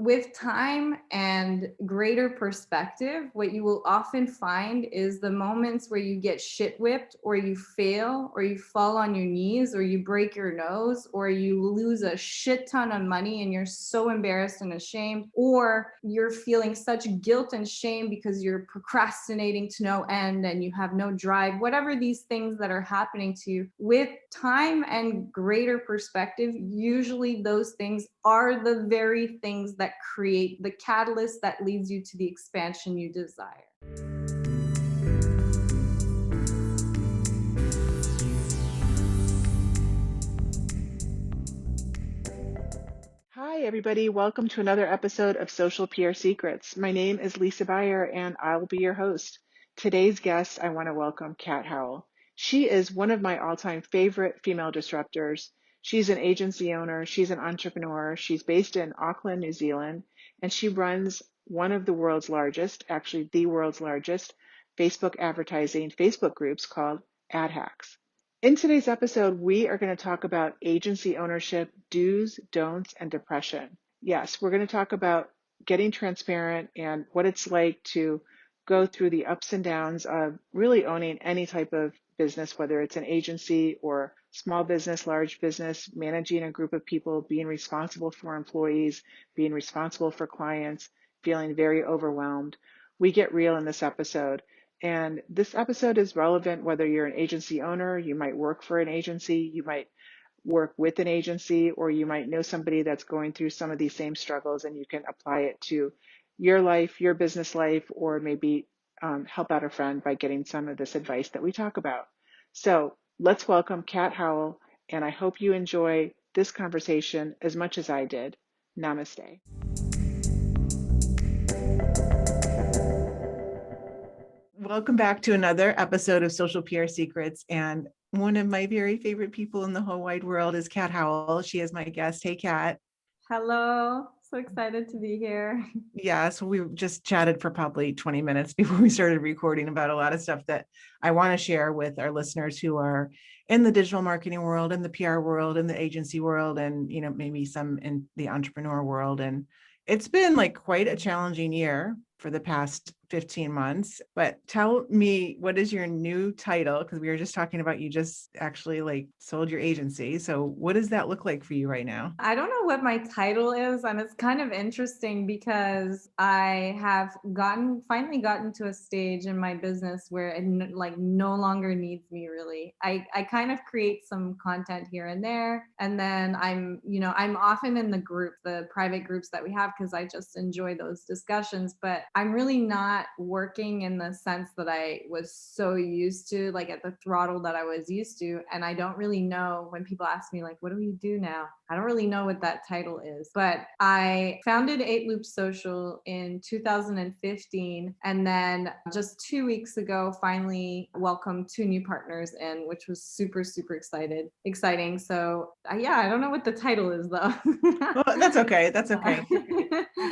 with time and greater perspective, what you will often find is the moments where you get shit whipped, or you fail, or you fall on your knees, or you break your nose, or you lose a shit ton of money and you're so embarrassed and ashamed, or you're feeling such guilt and shame because you're procrastinating to no end and you have no drive, whatever these things that are happening to you, with time and greater perspective, usually those things are the very things that create the catalyst that leads you to the expansion you desire. Hi, everybody. Welcome to another episode of Social PR Secrets. My name is Lisa Beyer, and I will be your host. Today's guest, I want to welcome Cat Howell. She is one of my all-time favorite female disruptors. She's an agency owner. She's an entrepreneur. She's based in Auckland, New Zealand, and she runs one of the world's largest, actually the world's largest, Facebook advertising Facebook groups called Ad Hacks. In today's episode, we are going to talk about agency ownership, do's, don'ts, and depression. Yes, we're going to talk about getting transparent and what it's like to go through the ups and downs of really owning any type of business, whether it's an agency or small business, large business, managing a group of people, being responsible for employees, being responsible for clients, feeling very overwhelmed. We get real in this episode. And this episode is relevant whether you're an agency owner, you might work for an agency, you might work with an agency, or you might know somebody that's going through some of these same struggles and you can apply it to your life, your business life, or maybe help out a friend by getting some of this advice that we talk about. So let's welcome Cat Howell, and I hope you enjoy this conversation as much as I did. Namaste. Welcome back to another episode of Social PR Secrets. And one of my very favorite people in the whole wide world is Cat Howell. She is my guest. Hey, Cat. Hello, so excited to be here. Yeah, so we just chatted for probably 20 minutes before we started recording about a lot of stuff that I want to share with our listeners who are in the digital marketing world, in the PR world, in the agency world, and maybe some in the entrepreneur world. And it's been like quite a challenging year for the past 15 months. But tell me, what is your new title? Because we were just talking about you just actually like sold your agency. So what does that look like for you right now? I don't know what my title is, and it's kind of interesting because I have finally gotten to a stage in my business where it no longer needs me really. I kind of create some content here and there, and then I'm often in the private groups that we have because I just enjoy those discussions, but I'm really not working in the sense that I was so used to, like at the throttle that I was used to. And I don't really know, when people ask me like, what do we do now? I don't really know what that title is, but I founded 8 Loop Social in 2015. And then just 2 weeks ago, finally welcomed 2 new partners in, which was super, super exciting. So yeah, I don't know what the title is though. Well, that's okay. That's okay.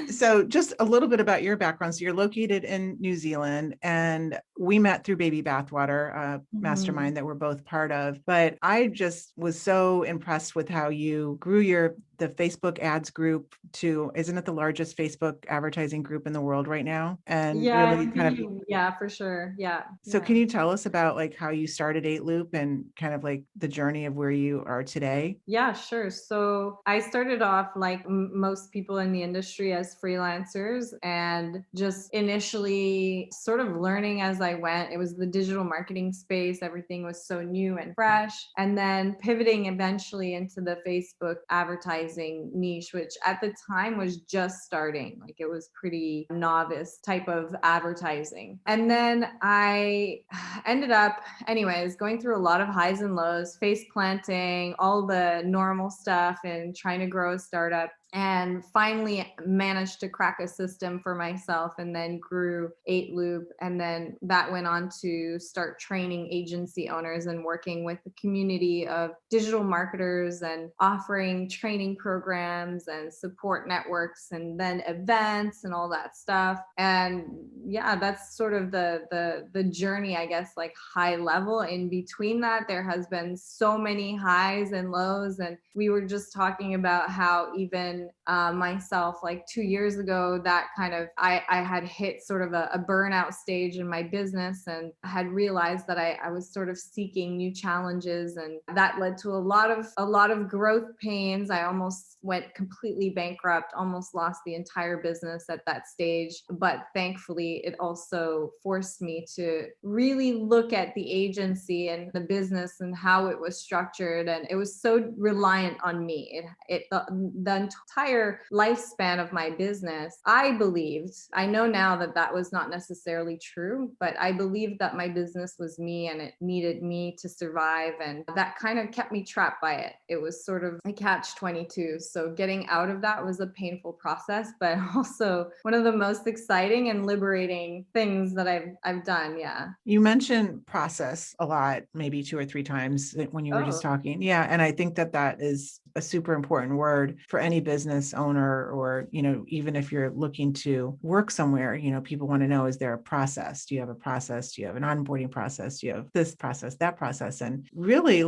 So just a little bit about your background. So you're located in New Zealand, and we met through Baby Bathwater, mastermind that we're both part of. But I just was so impressed with how you grew the Facebook ads group to, isn't it the largest Facebook advertising group in the world right now? And really Yeah, for sure. Yeah. So can you tell us about like how you started 8 Loop and kind of like the journey of where you are today? Yeah, sure. So I started off like most people in the industry as freelancers, and just initially sort of learning as I went. It was the digital marketing space. Everything was so new and fresh. And then pivoting eventually into the Facebook advertising niche, which at the time was just starting. Like it was pretty novice type of advertising. And then I ended up, anyways, going through a lot of highs and lows, face planting, all the normal stuff, and trying to grow a startup. And finally managed to crack a system for myself, and then grew 8 Loop. And then that went on to start training agency owners and working with the community of digital marketers and offering training programs and support networks and then events and all that stuff. And yeah, that's sort of the journey, I guess, like high level. In between that, there has been so many highs and lows. And we were just talking about how even even myself, like 2 years ago, that kind of, I had hit sort of a burnout stage in my business and had realized that I was sort of seeking new challenges. And that led to a lot of growth pains. I almost went completely bankrupt, almost lost the entire business at that stage. But thankfully, it also forced me to really look at the agency and the business and how it was structured. And it was so reliant on me. The entire lifespan of my business, I believed, I know now that that was not necessarily true, but I believed that my business was me and it needed me to survive. And that kind of kept me trapped by it. It was sort of a catch 22. So getting out of that was a painful process, but also one of the most exciting and liberating things that I've done. Yeah. You mentioned process a lot, maybe 2 or 3 times when you were just Oh, talking. Yeah. And I think that that is a super important word for any business owner, or, even if you're looking to work somewhere, people want to know, is there a process? Do you have a process? Do you have an onboarding process? Do you have this process, that process? And really,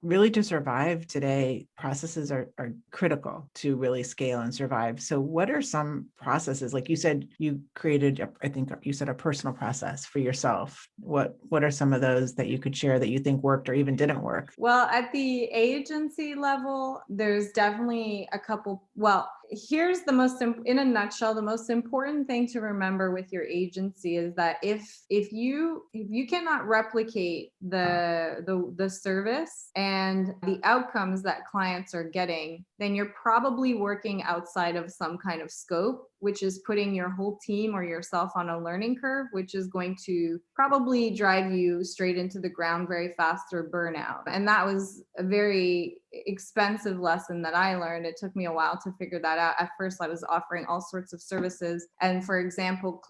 really to survive today, processes are critical to really scale and survive. So what are some processes? Like you said, you created, I think you said, a personal process for yourself. What are some of those that you could share that you think worked or even didn't work? well, at the agency level, there's definitely a couple. Well, here's in a nutshell, the most important thing to remember with your agency is that if you cannot replicate the service and the outcomes that clients are getting, then you're probably working outside of some kind of scope, which is putting your whole team or yourself on a learning curve, which is going to probably drive you straight into the ground very fast or burnout. And that was a very expensive lesson that I learned. It took me a while to figure that out. At first, I was offering all sorts of services. And for example,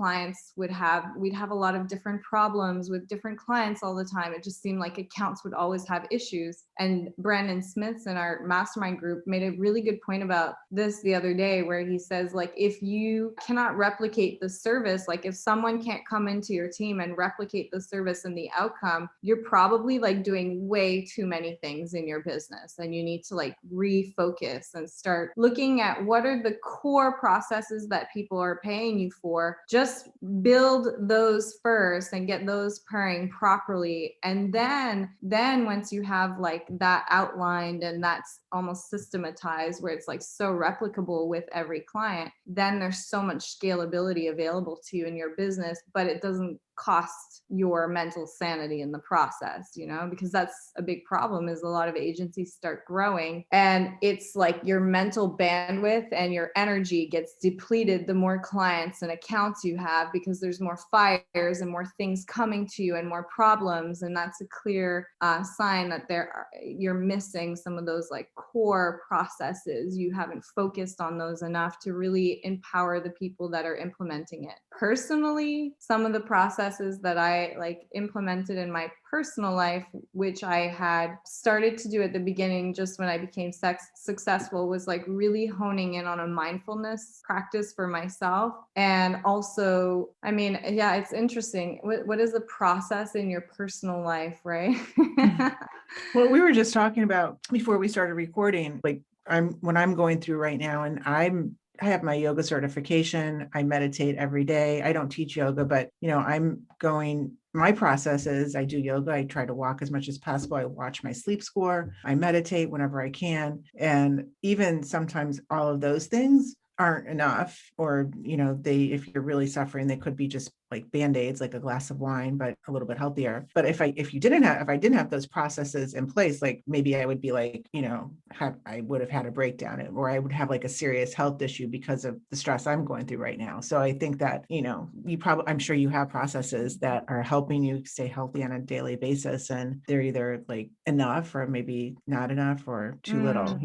we'd have a lot of different problems with different clients all the time. It just seemed like accounts would always have issues. And Brandon Smiths in our mastermind group made a really good point about this the other day, where he says, like, if you cannot replicate the service, like if someone can't come into your team and replicate the service and the outcome, you're probably like doing way too many things in your business. And you need to like refocus and start looking at what are the core processes that people are paying you for. Just build those first and get those purring properly. And then once you have like that outlined and that's almost systematized, where it's like so replicable with every client, then there's so much scalability available to you in your business, but it doesn't cost your mental sanity in the process, because that's a big problem. Is a lot of agencies start growing and it's like your mental bandwidth and your energy gets depleted the more clients and accounts you have, because there's more fires and more things coming to you and more problems. And that's a clear sign that you're missing some of those like core processes. You haven't focused on those enough to really empower the people that are implementing it. Personally, some of the processes that I like implemented in my personal life, which I had started to do at the beginning just when I became successful, was like really honing in on a mindfulness practice for myself. And also, I mean, yeah, it's interesting. What is the process in your personal life, right? Well, we were just talking about before we started recording, like I'm going through right now, and I have my yoga certification. I meditate every day. I don't teach yoga, but my process is I do yoga. I try to walk as much as possible. I watch my sleep score. I meditate whenever I can. And even sometimes all of those things aren't enough, or if you're really suffering, they could be just like band-aids, like a glass of wine, but a little bit healthier. But if I didn't have those processes in place, like maybe I would be like, I would have had a breakdown, or I would have like a serious health issue because of the stress I'm going through right now. So I think that, I'm sure you have processes that are helping you stay healthy on a daily basis, and they're either like enough or maybe not enough or too little,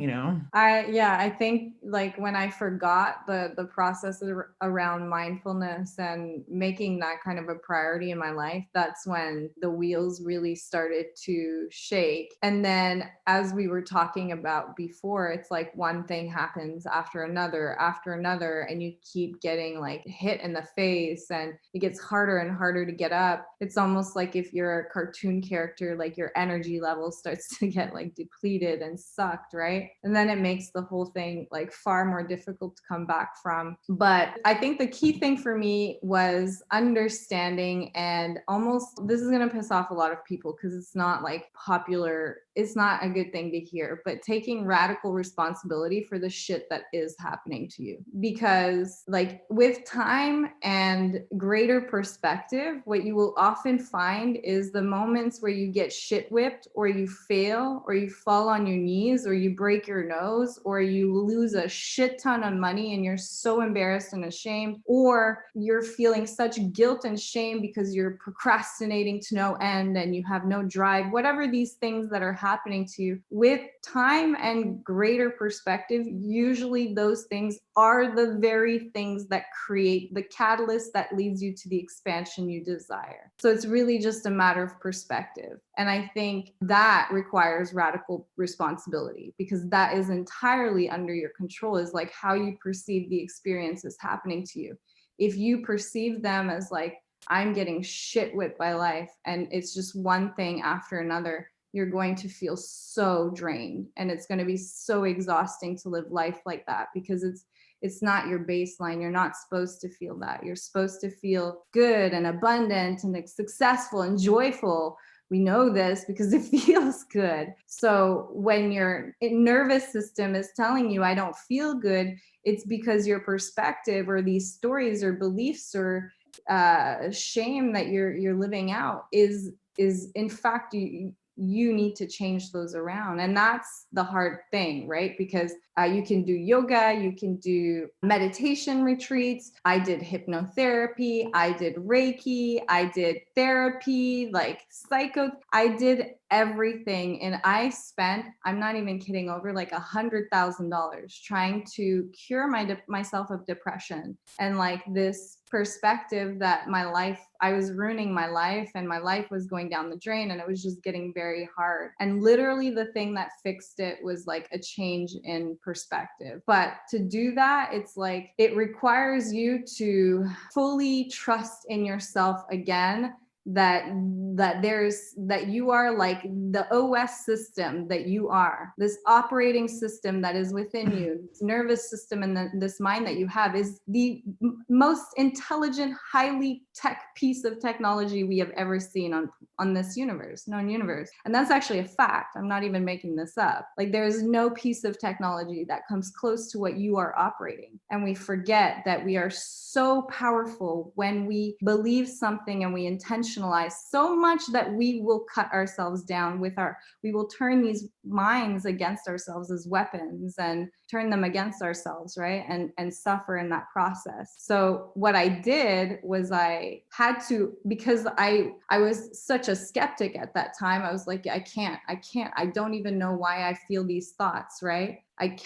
I think like when I forgot the process around mindfulness and making making that kind of a priority in my life, that's when the wheels really started to shake. And then, as we were talking about before, it's like one thing happens after another, and you keep getting like hit in the face, and it gets harder and harder to get up. It's almost like if you're a cartoon character, like your energy level starts to get like depleted and sucked, right? And then it makes the whole thing like far more difficult to come back from. But I think the key thing for me was understanding, and almost, this is going to piss off a lot of people because it's not like popular, it's not a good thing to hear, but taking radical responsibility for the shit that is happening to you. Because like with time and greater perspective, what you will often find is the moments where you get shit whipped, or you fail, or you fall on your knees, or you break your nose, or you lose a shit ton of money and you're so embarrassed and ashamed, or you're feeling such guilt and shame because you're procrastinating to no end and you have no drive, whatever these things that are happening to you. With time and greater perspective, usually those things are the very things that create the catalyst that leads you to the expansion you desire. So it's really just a matter of perspective. And I think that requires radical responsibility, because that is entirely under your control, is like how you perceive the experiences happening to you. If you perceive them as like, I'm getting shit whipped by life and it's just one thing after another, you're going to feel so drained, and it's going to be so exhausting to live life like that, because it's not your baseline. You're not supposed to feel that. You're supposed to feel good and abundant and successful and joyful. We know this because it feels good. So when your nervous system is telling you, I don't feel good, it's because your perspective or these stories or beliefs or shame that you're living out is in fact, you need to change those around. And that's the hard thing, right? Because you can do yoga, you can do meditation retreats. I did hypnotherapy, I did Reiki, I did therapy, like psycho. I did everything. And I spent, I'm not even kidding, over like $100,000 trying to cure myself of depression. And like this perspective that my life, I was ruining my life and my life was going down the drain and it was just getting very hard. And literally the thing that fixed it was like a change in perspective. But to do that, it's like it requires you to fully trust in yourself again, that you are like the OS system, that you are this operating system that is within you, this nervous system, and this mind that you have is the most intelligent, highly tech piece of technology we have ever seen on this known universe. And that's actually a fact. I'm not even making this up. Like there's no piece of technology that comes close to what you are operating. And we forget that we are so powerful when we believe something and we intentionalize so much that we will cut ourselves down we will turn these minds against ourselves as weapons and turn them against ourselves, right? And suffer in that process. So what I did was I had to, because I was such a skeptic at that time, I was like, I can't, I don't even know why I feel these thoughts, right?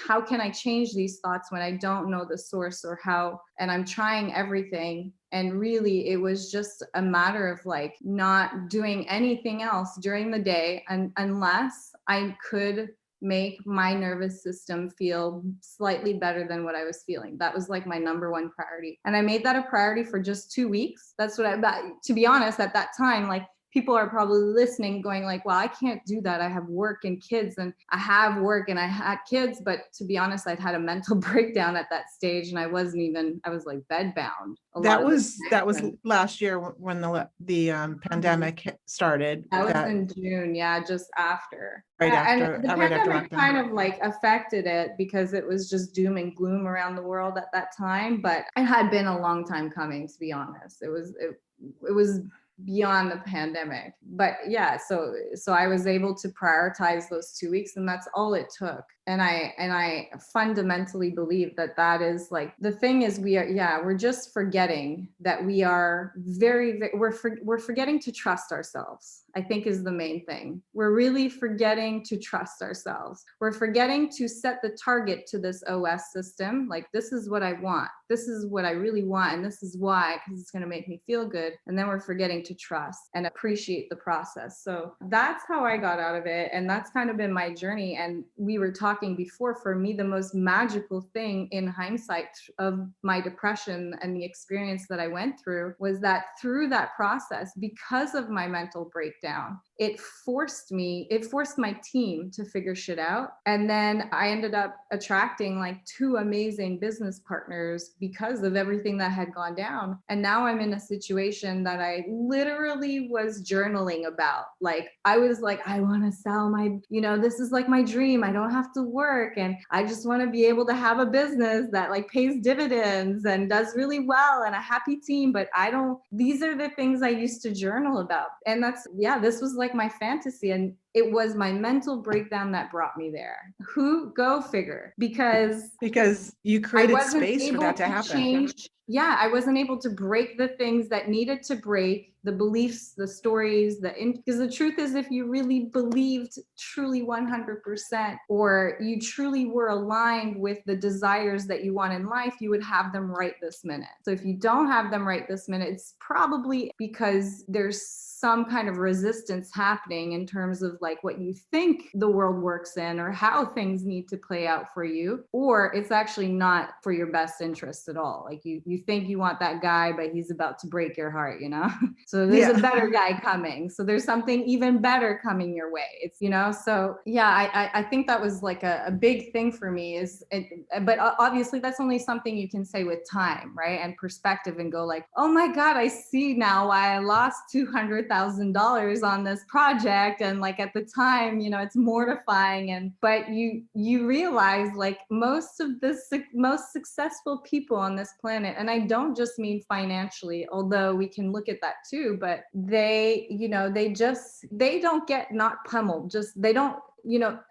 How can I change these thoughts when I don't know the source or how, and I'm trying everything. And really it was just a matter of like not doing anything else during the day unless I could make my nervous system feel slightly better than what I was feeling. That was like my number one priority. And I made that a priority for just 2 weeks. That's what to be honest, at that time, like people are probably listening going like, well, I can't do that. I have work and kids, and I have work and I had kids. But to be honest, I'd had a mental breakdown at that stage, and I was like bedbound. That was last year when the pandemic started. That was in June, yeah, just after. Right after, and the pandemic kind of like affected it because it was just doom and gloom around the world at that time. But it had been a long time coming, to be honest. It was beyond the pandemic. But yeah, so I was able to prioritize those 2 weeks, and that's all it took. And I fundamentally believe that that is like, the thing is, we're just forgetting that we are we're forgetting to trust ourselves, I think, is the main thing. We're really forgetting to trust ourselves. We're forgetting to set the target to this OS system. Like, this is what I want. This is what I really want. And this is why, because it's going to make me feel good. And then we're forgetting to trust and appreciate the process. So that's how I got out of it. And that's kind of been my journey. And we were talking before, for me, the most magical thing in hindsight of my depression and the experience that I went through was that through that process, because of my mental breakdown, it forced my team to figure shit out. And then I ended up attracting like 2 amazing business partners because of everything that had gone down. And now I'm in a situation that I literally was journaling about. Like, I was like, I want to sell my, this is like my dream. I don't have to work. And I just want to be able to have a business that like pays dividends and does really well and a happy team. But these are the things I used to journal about. And this was like my fantasy. And it was my mental breakdown that brought me there. Go figure. Because you I created wasn't space for able that to to happen. change. Yeah, I wasn't able to break the things that needed to break, the beliefs, the stories, because the truth is, if you really believed truly 100%, or you truly were aligned with the desires that you want in life, you would have them right this minute. So if you don't have them right this minute, it's probably because there's some kind of resistance happening in terms of like what you think the world works in or how things need to play out for you, or it's actually not for your best interest at all. Like you think you want that guy, but he's about to break your heart, So there's a better guy coming. So there's something even better coming your way. It's, so yeah, I think that was like a big thing for me but obviously that's only something you can say with time, right? And perspective, and go like, oh my God, I see now why I lost $200,000 on this project. And like at the time, it's mortifying. But you realize like most of the most successful people on this planet, and I don't just mean financially, although we can look at that too, but they don't get not pummeled. They don't,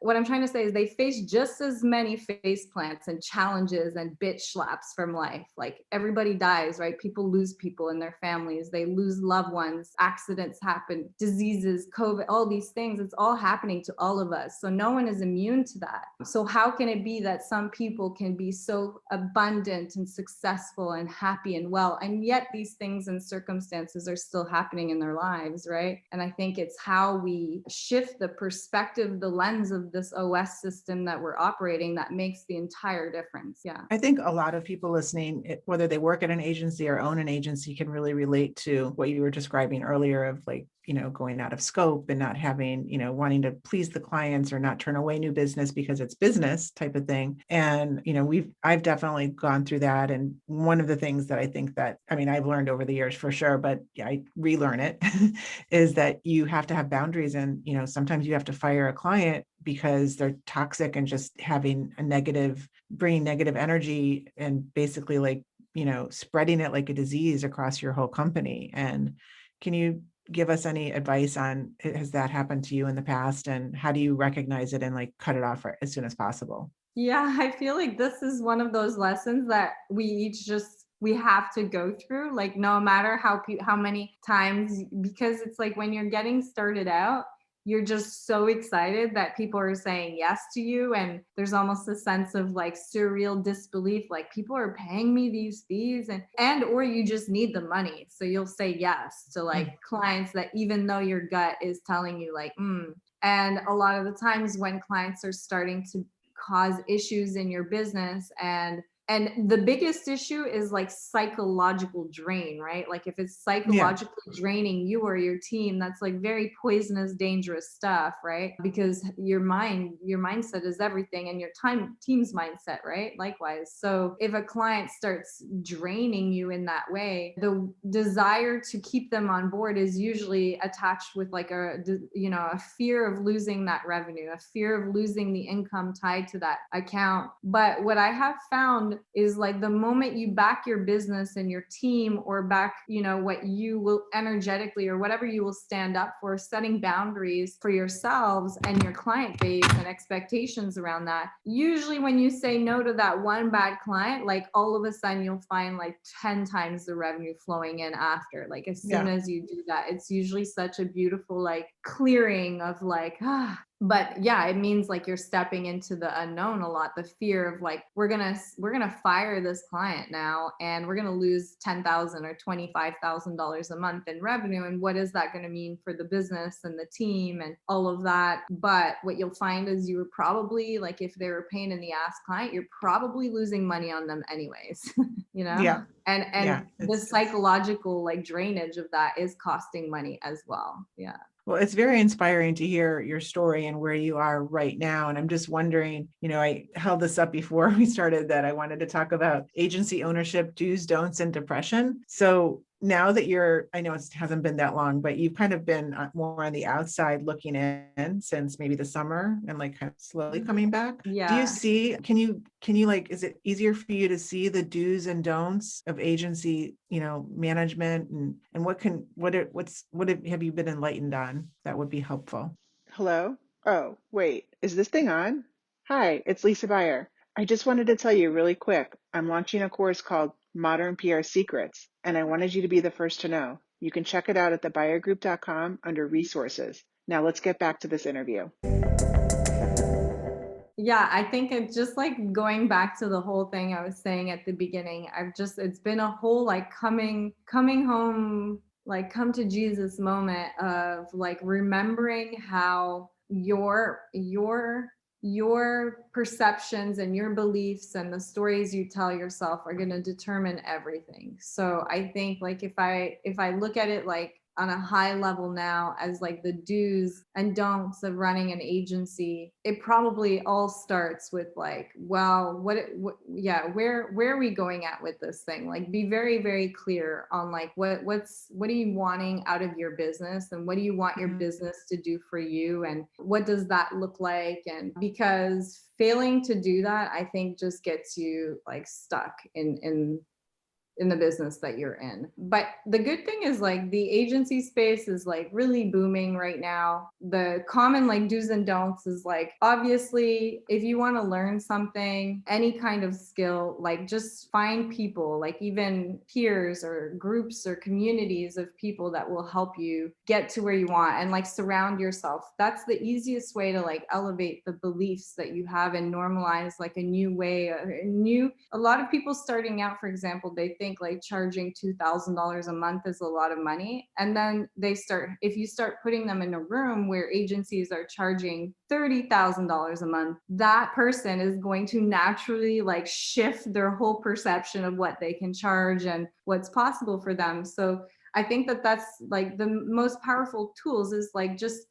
what I'm trying to say is they face just as many face plants and challenges and bitch slaps from life. Like, everybody dies, right? People lose people in their families. They lose loved ones. Accidents happen, diseases, COVID, all these things. It's all happening to all of us. So no one is immune to that. So how can it be that some people can be so abundant and successful and happy and well, and yet these things and circumstances are still happening in their lives, right? And I think it's how we shift the perspective, the lens of this OS system that we're operating, that makes the entire difference. Yeah. I think a lot of people listening, whether they work at an agency or own an agency, can really relate to what you were describing earlier of like, going out of scope and not having, wanting to please the clients or not turn away new business because it's business type of thing. And, I've definitely gone through that. And one of the things that I think that, I've learned over the years for sure, but I relearn it, is that you have to have boundaries. And, sometimes you have to fire a client because they're toxic and just bringing negative energy and basically like, spreading it like a disease across your whole company. And can you give us any advice on, has that happened to you in the past, and how do you recognize it and like cut it off as soon as possible? Yeah, I feel like this is one of those lessons that we have to go through, like no matter how many times, because it's like when you're getting started out, you're just so excited that people are saying yes to you, and there's almost a sense of like surreal disbelief, like people are paying me these fees, or you just need the money, so you'll say yes to like clients that even though your gut is telling you like and a lot of the times when clients are starting to cause issues in your business, and the biggest issue is like psychological drain, right? Like if it's psychologically draining you or your team, that's like very poisonous, dangerous stuff, right? Because your mindset is everything, and your team's mindset, right? Likewise. So if a client starts draining you in that way, the desire to keep them on board is usually attached with like a fear of losing that revenue, a fear of losing the income tied to that account. But what I have found found is like the moment you back your business and your team, or back, what you will energetically or whatever you will stand up for, setting boundaries for yourselves and your client base and expectations around that. Usually when you say no to that one bad client, like all of a sudden you'll find like 10 times the revenue flowing in after. Like as soon as you do that, it's usually such a beautiful like clearing of like, but yeah, it means like you're stepping into the unknown a lot. The fear of like, we're gonna fire this client now and we're gonna lose $10,000 or $25,000 a month in revenue, and what is that going to mean for the business and the team and all of that. But what you'll find is you were probably like, if they were a pain in the ass client, you're probably losing money on them anyways. Yeah. And the psychological like drainage of that is costing money as well. Yeah. Well, it's very inspiring to hear your story and where you are right now. And I'm just wondering, I held this up before we started that I wanted to talk about agency ownership, do's, don'ts, and depression. So now that I know it hasn't been that long, but you've kind of been more on the outside looking in since maybe the summer and like kind of slowly coming back. Yeah. Do you see, can you like, is it easier for you to see the do's and don'ts of agency, management, and what have you been enlightened on that would be helpful? Hello? Oh, wait, is this thing on? Hi, it's Lisa Beyer. I just wanted to tell you really quick, I'm launching a course called Modern PR Secrets, and I wanted you to be the first to know. You can check it out at thebuyergroup.com under resources. Now let's get back to this interview. Yeah, I think it's just like going back to the whole thing I was saying at the beginning. It's been a whole like coming home, like come to Jesus moment of like remembering how your perceptions and your beliefs and the stories you tell yourself are going to determine everything. So I think like if I look at it like on a high level now as like the do's and don'ts of running an agency, it probably all starts with like, well, where are we going at with this thing? Like be very, very clear on like what are you wanting out of your business, and what do you want your business to do for you, and what does that look like? And because failing to do that, I think just gets you like stuck in the business that you're in. But the good thing is like the agency space is like really booming right now. The common like do's and don'ts is like, obviously, if you want to learn something, any kind of skill, like just find people, like even peers or groups or communities of people that will help you get to where you want, and like surround yourself. That's the easiest way to like elevate the beliefs that you have and normalize like a new way, a lot of people starting out, for example, they think like charging $2,000 a month is a lot of money. And then if you start putting them in a room where agencies are charging $30,000 a month, that person is going to naturally like shift their whole perception of what they can charge and what's possible for them. So I think that that's like the most powerful tools is like just,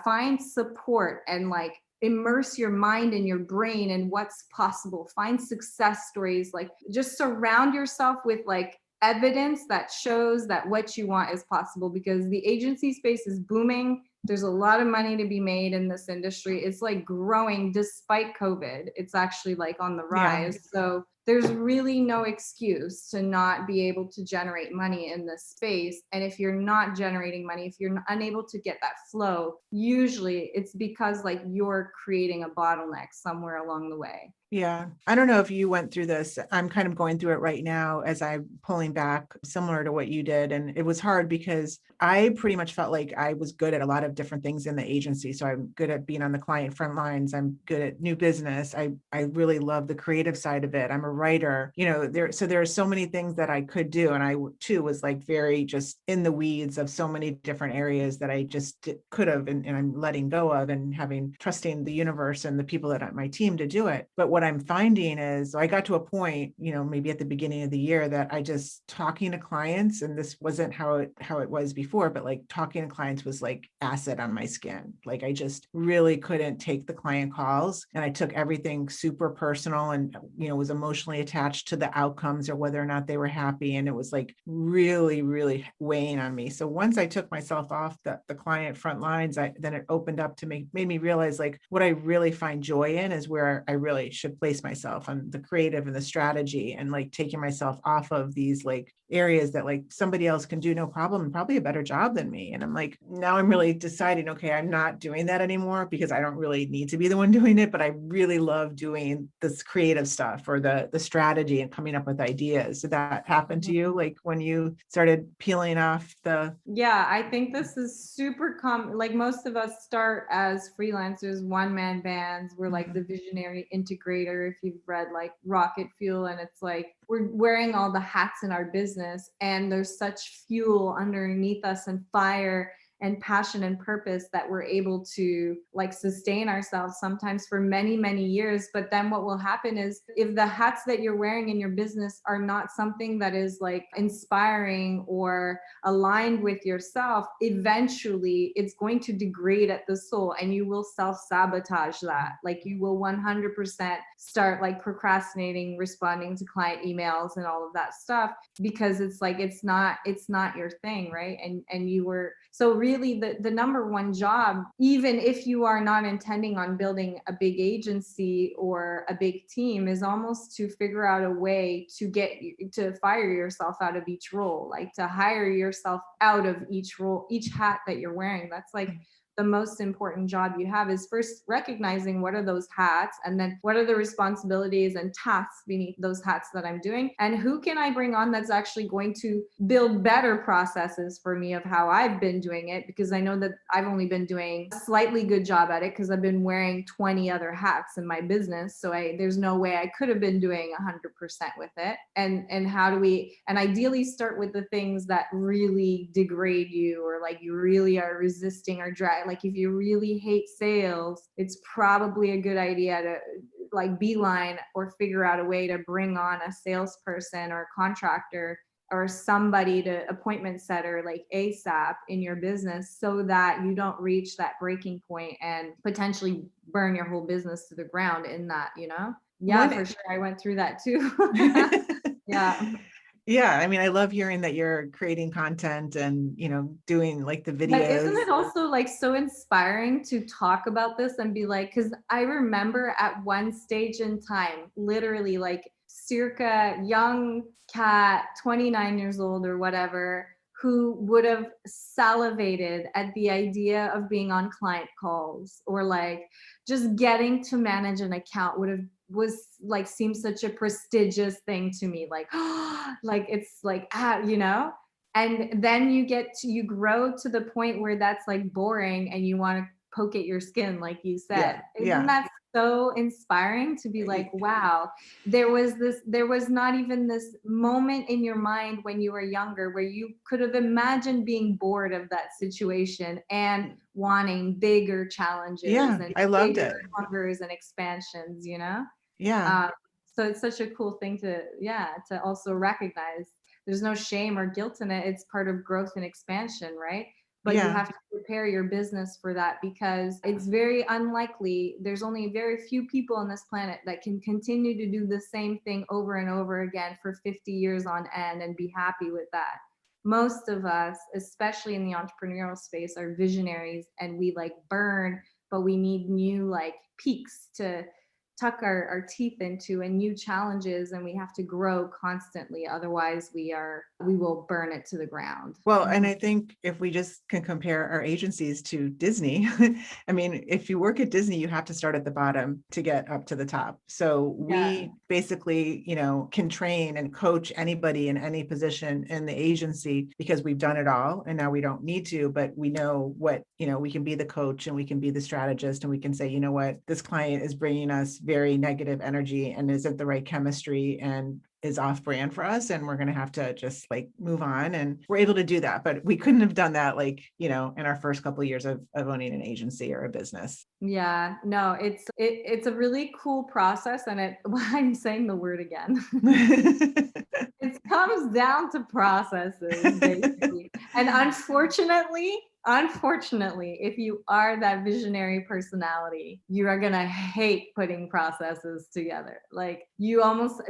find support and like immerse your mind and your brain in what's possible. Find success stories, like just surround yourself with like evidence that shows that what you want is possible, because the agency space is booming. There's a lot of money to be made in this industry. It's like growing despite COVID. It's actually like on the rise. So there's really no excuse to not be able to generate money in this space. And if you're not generating money, if you're unable to get that flow, usually it's because like you're creating a bottleneck somewhere along the way. Yeah. I don't know if you went through this. I'm kind of going through it right now as I'm pulling back, similar to what you did. And it was hard because I pretty much felt like I was good at a lot of different things in the agency. So I'm good at being on the client front lines. I'm good at new business. I really love the creative side of it. I'm a writer, there are so many things that I could do. And I too was like very just in the weeds of so many different areas that I just could have, and I'm letting go of and trusting the universe and the people that are my team to do it. But what I'm finding is I got to a point, maybe at the beginning of the year, that I just talking to clients, and this wasn't how it was before, but like talking to clients was like acid on my skin. Like I just really couldn't take the client calls, and I took everything super personal and, was emotionally attached to the outcomes or whether or not they were happy. And it was like really, really weighing on me. So once I took myself off the client front lines, then it opened up to made me realize like what I really find joy in is where I really should to place myself on the creative and the strategy, and like taking myself off of these like areas that like somebody else can do no problem and probably a better job than me. And I'm like, now I'm really deciding, okay, I'm not doing that anymore because I don't really need to be the one doing it, but I really love doing this creative stuff or the strategy and coming up with ideas. Did that happen to you? Like when you started peeling off the... Yeah, I think this is super common. Like most of us start as freelancers, one-man bands. We're like the visionary integrator. If you've read like Rocket Fuel, and it's like we're wearing all the hats in our business, and there's such fuel underneath us and fire and passion and purpose that we're able to like sustain ourselves sometimes for many, many years. But then what will happen is if the hats that you're wearing in your business are not something that is like inspiring or aligned with yourself, eventually it's going to degrade at the soul and you will self-sabotage that. Like you will 100% start like procrastinating, responding to client emails and all of that stuff because it's like it's not your thing, right? And you were so really the number one job, even if you are not intending on building a big agency or a big team, is almost to figure out a way to get to fire yourself out of each role, like to hire yourself out of each role, each hat that you're wearing. That's like the most important job you have, is first recognizing what are those hats, and then what are the responsibilities and tasks beneath those hats that I'm doing, and who can I bring on that's actually going to build better processes for me of how I've been doing it, because I know that I've only been doing a slightly good job at it because I've been wearing 20 other hats in my business. So there's no way I could have been doing 100% with it. And how do we, and ideally start with the things that really degrade you, or like you really are resisting or drag. Like if you really hate sales, it's probably a good idea to like beeline or figure out a way to bring on a salesperson or contractor or somebody to appointment setter like ASAP in your business, so that you don't reach that breaking point and potentially burn your whole business to the ground in that, you know? Yeah, for sure. I went through that too. Yeah. Yeah, I mean, I love hearing that you're creating content and, you know, doing like the But isn't videos. it also like so inspiring to talk about this and be like, because I remember at one stage in time, literally like circa young Cat, 29 years old or whatever, who would have salivated at the idea of being on client calls, or like just getting to manage an account was like seems such a prestigious thing to me, like like it's like you know. And then you grow to the point where that's like boring and you want to poke at your skin, like you said. Isn't that so inspiring to be like, wow, there was not even this moment in your mind when you were younger where you could have imagined being bored of that situation and wanting bigger challenges and I loved bigger it. hungers and expansions, you know? Yeah. So it's such a cool thing to also recognize. There's no shame or guilt in it. It's part of growth and expansion, right? But you have to prepare your business for that, because it's very unlikely. There's only very few people on this planet that can continue to do the same thing over and over again for 50 years on end and be happy with that. Most of us, especially in the entrepreneurial space, are visionaries and we like burn, but we need new like peaks to tuck our teeth into and new challenges, and we have to grow constantly, otherwise we will burn it to the ground. Well, and I think if we just can compare our agencies to Disney, I mean, if you work at Disney, you have to start at the bottom to get up to the top. So we basically, you know, can train and coach anybody in any position in the agency because we've done it all. And now we don't need to, but we know what, you know, we can be the coach and we can be the strategist, and we can say, you know what, this client is bringing us very negative energy and isn't the right chemistry and is off brand for us, and we're going to have to just like move on. And we're able to do that, but we couldn't have done that like, you know, in our first couple of years of owning an agency or a business. Yeah, no, it's a really cool process, and I'm saying the word again. It comes down to processes basically. And unfortunately, if you are that visionary personality, you are going to hate putting processes together. Like you almost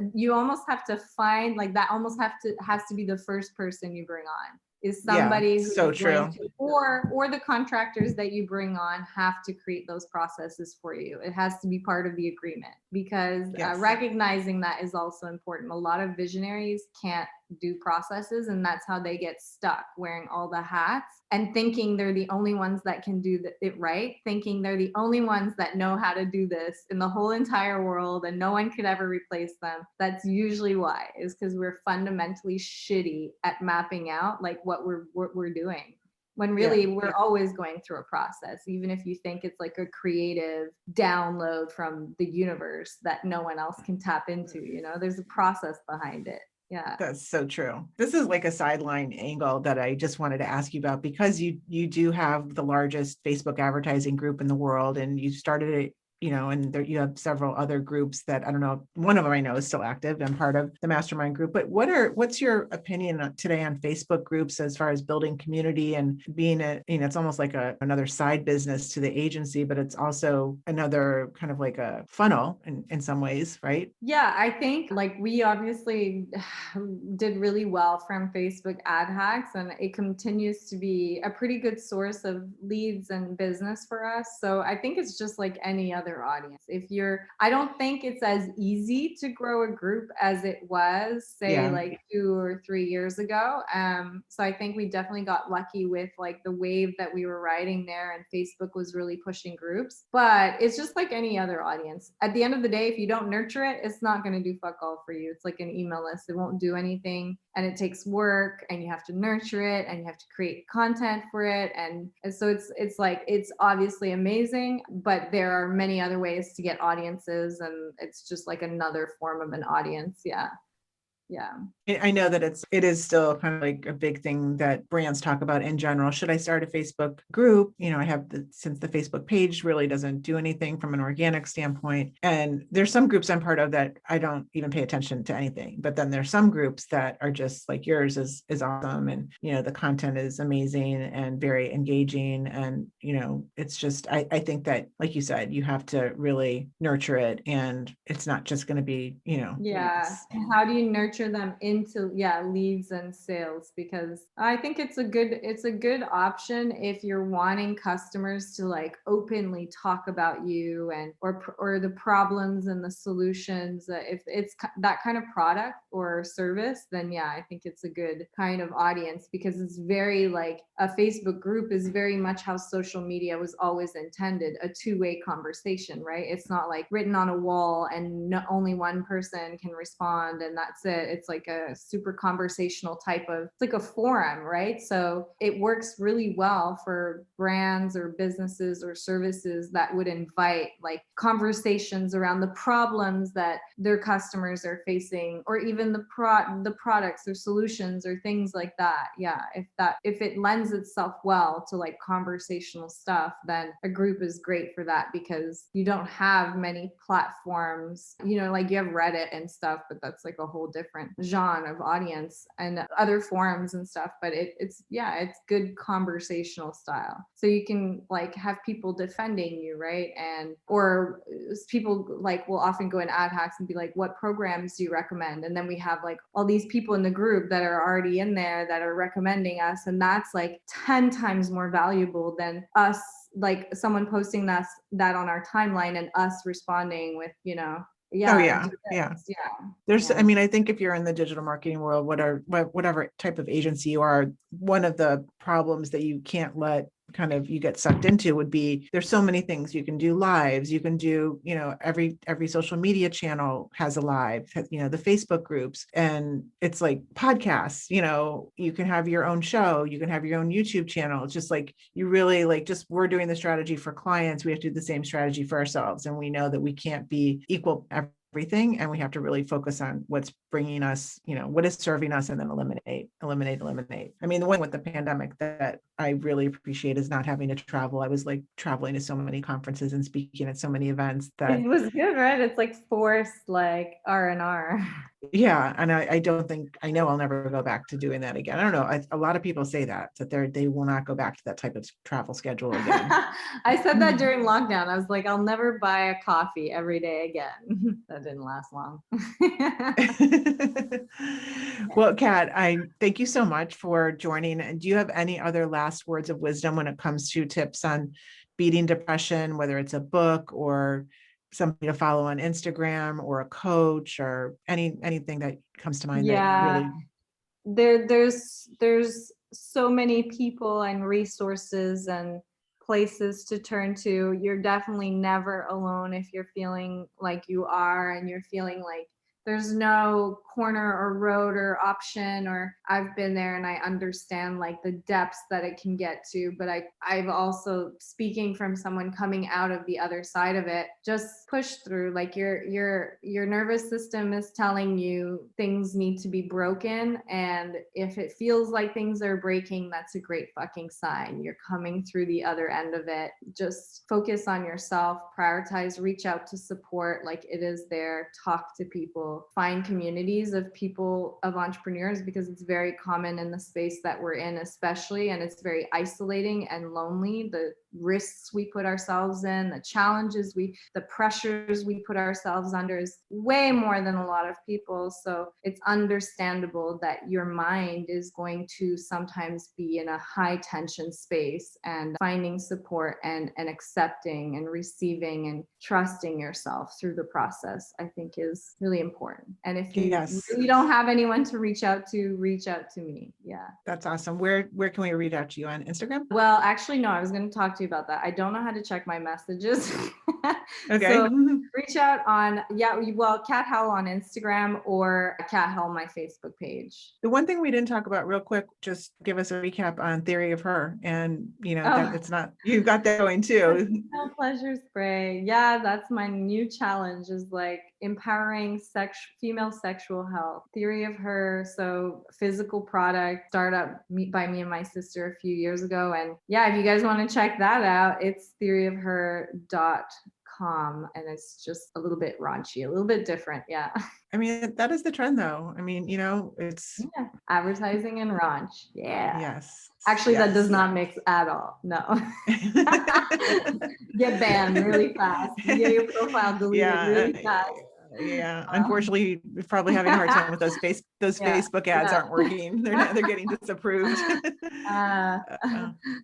have to find, like that almost has to be the first person you bring on. is Yeah, somebody who's so going true. to, or the contractors that you bring on have to create those processes for you. It has to be part of the agreement, because Yes. recognizing that is also important. A lot of visionaries can't do processes, and that's how they get stuck, wearing all the hats and thinking they're the only ones that can do it right, thinking they're the only ones that know how to do this in the whole entire world and no one could ever replace them. That's usually why, is because we're fundamentally shitty at mapping out like what we're doing, when really we're always going through a process, even if you think it's like a creative download from the universe that no one else can tap into. There's a process behind it. Yeah. That's so true. This is like a sideline angle that I just wanted to ask you about, because you do have the largest Facebook advertising group in the world, and you started it, and there you have several other groups that, I don't know, one of them I know is still active and part of the mastermind group. But what's your opinion today on Facebook groups as far as building community and being it's almost like another side business to the agency, but it's also another kind of like a funnel in some ways, right? Yeah, I think like we obviously did really well from Facebook ad hacks, and it continues to be a pretty good source of leads and business for us. So I think it's just like any other audience. I don't think it's as easy to grow a group as it was, say, like 2 or 3 years ago. So I think we definitely got lucky with like the wave that we were riding there, and Facebook was really pushing groups. But it's just like any other audience. At the end of the day, if you don't nurture it, it's not going to do fuck all for you. It's like an email list. It won't do anything, and it takes work, and you have to nurture it, and you have to create content for it. And so it's like, it's obviously amazing, but there are many other ways to get audiences, and it's just like another form of an audience. Yeah. Yeah. I know that it is still kind of like a big thing that brands talk about in general. Should I start a Facebook group? I have since the Facebook page really doesn't do anything from an organic standpoint. And there's some groups I'm part of that I don't even pay attention to anything. But then there's some groups that are just like yours is awesome. And, the content is amazing and very engaging. And, it's just, I think that, like you said, you have to really nurture it. And it's not just going to be, Yeah. How do you nurture them into leads and sales? Because I think it's a good option if you're wanting customers to like openly talk about you and or the problems and the solutions. If it's that kind of product or service, then I think it's a good kind of audience, because it's very like a Facebook group is very much how social media was always intended, a two-way conversation, right? It's not like written on a wall and only one person can respond and that's it. It's like a super conversational type of, it's like a forum, right? So it works really well for brands or businesses or services that would invite like conversations around the problems that their customers are facing, or even the products or solutions or things like that. Yeah, if it lends itself well to like conversational stuff, then a group is great for that, because you don't have many platforms, like you have Reddit and stuff, but that's like a whole different genre of audience, and other forums and stuff. But it's good conversational style, so you can like have people defending you, right? And or people like will often go in ad hacks and be like, what programs do you recommend? And then we have like all these people in the group that are already in there that are recommending us, and that's like 10 times more valuable than us, like someone posting that on our timeline and us responding with Yeah. There's, Yeah. I mean, I think if you're in the digital marketing world, whatever type of agency you are, one of the problems that you can't let you get sucked into would be, there's so many things you can do. Lives, you can do, every social media channel has a live, the Facebook groups, and it's like podcasts, you can have your own show, you can have your own YouTube channel. It's just like, you really we're doing the strategy for clients, we have to do the same strategy for ourselves. And we know that we can't be equal everything, and we have to really focus on what's bringing us, what is serving us, and then eliminate. I mean, the one with the pandemic that I really appreciate is not having to travel. I was like traveling to so many conferences and speaking at so many events that it was good, right? It's like forced like R&R. Yeah. And I don't think, I know I'll never go back to doing that again. I don't know. A lot of people say that they will not go back to that type of travel schedule again. I said that during lockdown. I was like, I'll never buy a coffee every day again. that didn't last long. Well, Kat, I thank you so much for joining. And do you have any other last words of wisdom when it comes to tips on beating depression, whether it's a book or something to follow on Instagram or a coach or anything that comes to mind that Yeah, really. there's so many people and resources and places to turn to. You're definitely never alone if you're feeling like you are and you're feeling like there's no corner or road or option. Or I've been there and I understand like the depths that it can get to, but I've also, speaking from someone coming out of the other side of it, just push through. Like your nervous system is telling you things need to be broken, and if it feels like things are breaking, that's a great fucking sign. You're coming through the other end of it. Just focus on yourself, prioritize, reach out to support, like it is there, talk to people, find communities of people, of entrepreneurs, because it's very common in the space that we're in, especially, and it's very isolating and lonely. The risks we put ourselves in, the challenges the pressures we put ourselves under is way more than a lot of people. So it's understandable that your mind is going to sometimes be in a high tension space, and finding support and accepting and receiving and trusting yourself through the process, I think, is really important. And if you Yes, really don't have anyone to reach out to, reach out to me. Yeah. that's awesome. Where can we reach out to you on Instagram? Well, actually, no, I was going to talk to you about that. I don't know how to check my messages. Okay. So reach out on, Cat Howell on Instagram, or Cat Howell, my Facebook page. The one thing we didn't talk about real quick, just give us a recap on Theory of Her, and that it's not, you've got that going too. No pleasure spray. Yeah, that's my new challenge, is like empowering female sexual health. Theory of Her. So physical product startup by me and my sister a few years ago. And yeah, if you guys want to check that out, it's theoryofher.com, and it's just a little bit raunchy, a little bit different. Yeah. I mean, that is the trend though. I mean, it's Yeah. Advertising and raunch. Yeah. yes. Actually, that does Yes. not mix at all. No. Get banned really fast. You get your profile deleted really fast. Yeah. Unfortunately, we're probably having a hard time with those Facebook ads aren't working. They're getting disapproved.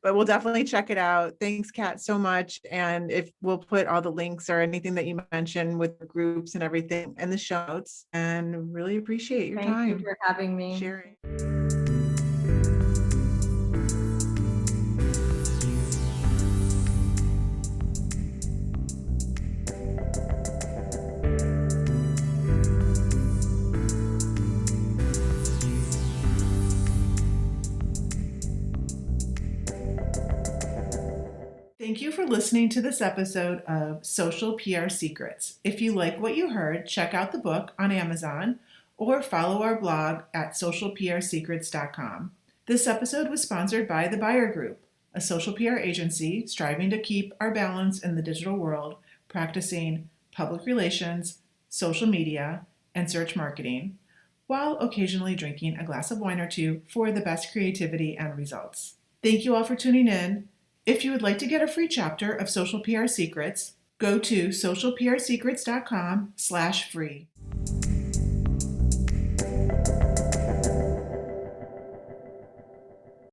But we'll definitely check it out. Thanks, Kat, so much. And if we'll put all the links or anything that you mentioned with the groups and everything in the show notes, and really appreciate your time. Thank you for having me. Sharing. Thank you for listening to this episode of Social PR Secrets. If you like what you heard, check out the book on Amazon or follow our blog at socialprsecrets.com. This episode was sponsored by The Buyer Group, a social PR agency striving to keep our balance in the digital world, practicing public relations, social media, and search marketing, while occasionally drinking a glass of wine or two for the best creativity and results. Thank you all for tuning in. If you would like to get a free chapter of Social PR Secrets, go to socialprsecrets.com/free.